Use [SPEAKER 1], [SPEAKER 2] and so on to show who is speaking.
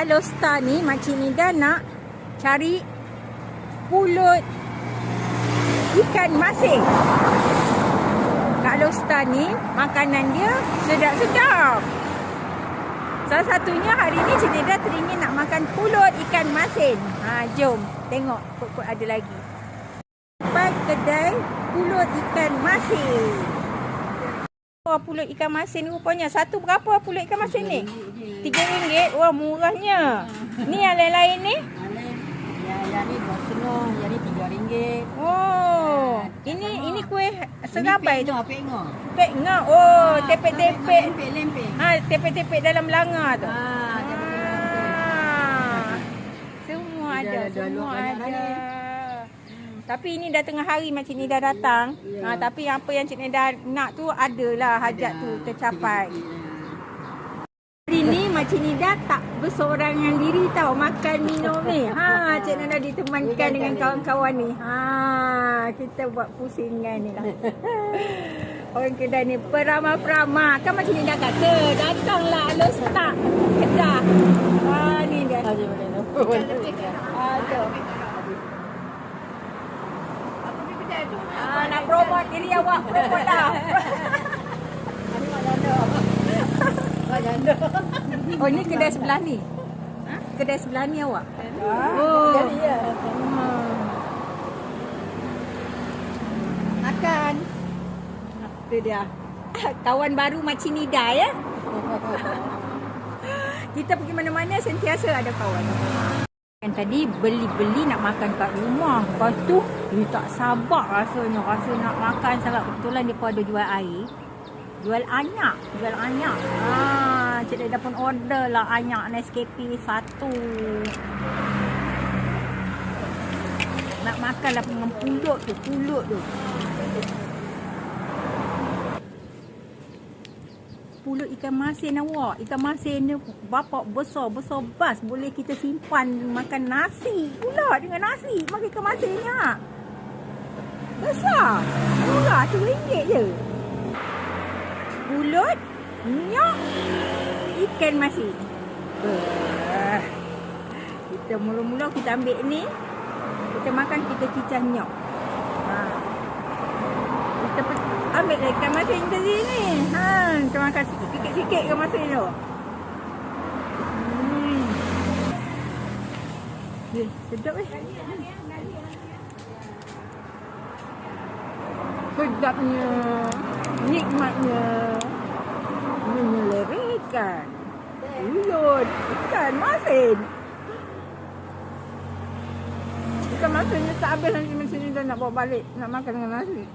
[SPEAKER 1] Kak Losta ni, Makcik Nida nak cari pulut ikan masin. Kak Losta ni, makanan dia sedap-sedap. Salah satunya hari ni Cik Nida teringin nak makan pulut ikan masin. Jom tengok kot-kot ada lagi. Sampai kedai pulut ikan masin. Pulut ikan masin rupanya. Satu berapa pulut ikan masin ni? RM3. Wah, murahnya. Ni yang lain-lain ni?
[SPEAKER 2] Yang ni RM2.5, yang ni RM3.
[SPEAKER 1] Oh, ini kuih serabai tu.
[SPEAKER 2] Pek-ngah.
[SPEAKER 1] Pek-ngah. Oh, tepek-tepek.
[SPEAKER 2] Lempek.
[SPEAKER 1] Tepek-tepek dalam belanga tu. Semua ada, semua ada. Tapi ini dah tengah hari Makcik Nida datang. Tapi apa yang Cik Nida nak tu adalah hajat tu tercapai. Hari ni Makcik Nida tak berseorangan diri tau makan minum ni. Cik Nida ditemankan dengan kawan-kawan ni. Kita buat pusingan ni lah. Orang kedai ni peramah-peramah. Kan Makcik Nida kata, datanglah Losta Kedah. Ni dia. Nak promote diri awak, promote dah. Oh, ni kedai sebelah ni. Kedai sebelah ni awak. Oh. Makan. Itu dia. Kawan baru Makcik Nida ya. Kita pergi mana-mana sentiasa ada kawan. Yang tadi beli-beli nak makan kat rumah. Lepas tu tak sabar rasanya. Rasa nak makan sangat. Kebetulan dia pun ada jual air. Jual anyak. Cik Nida pun order lah anyak Nescafe 1. Nak makan lah dengan pulut tu. Pulut ikan masin awak. Ikan masin ni bapak besar-besar bas. Boleh kita simpan makan nasi pula dengan nasi. Makan ikan masinnya. Besar. Murah RM1 je. Pulut, nyok, ikan masin. Kita mula-mula kita ambil ni. Kita makan, kita cicah nyok. Kita ambil ikan masin tadi ni. Kita makan sikit-sikit ikan masin tu. Sedap sedapnya, nikmatnya, menyelerikan pulut ikan masin. Ikan masinnya tak habis nanti mesin dah nak bawa balik, nak makan dengan nasi.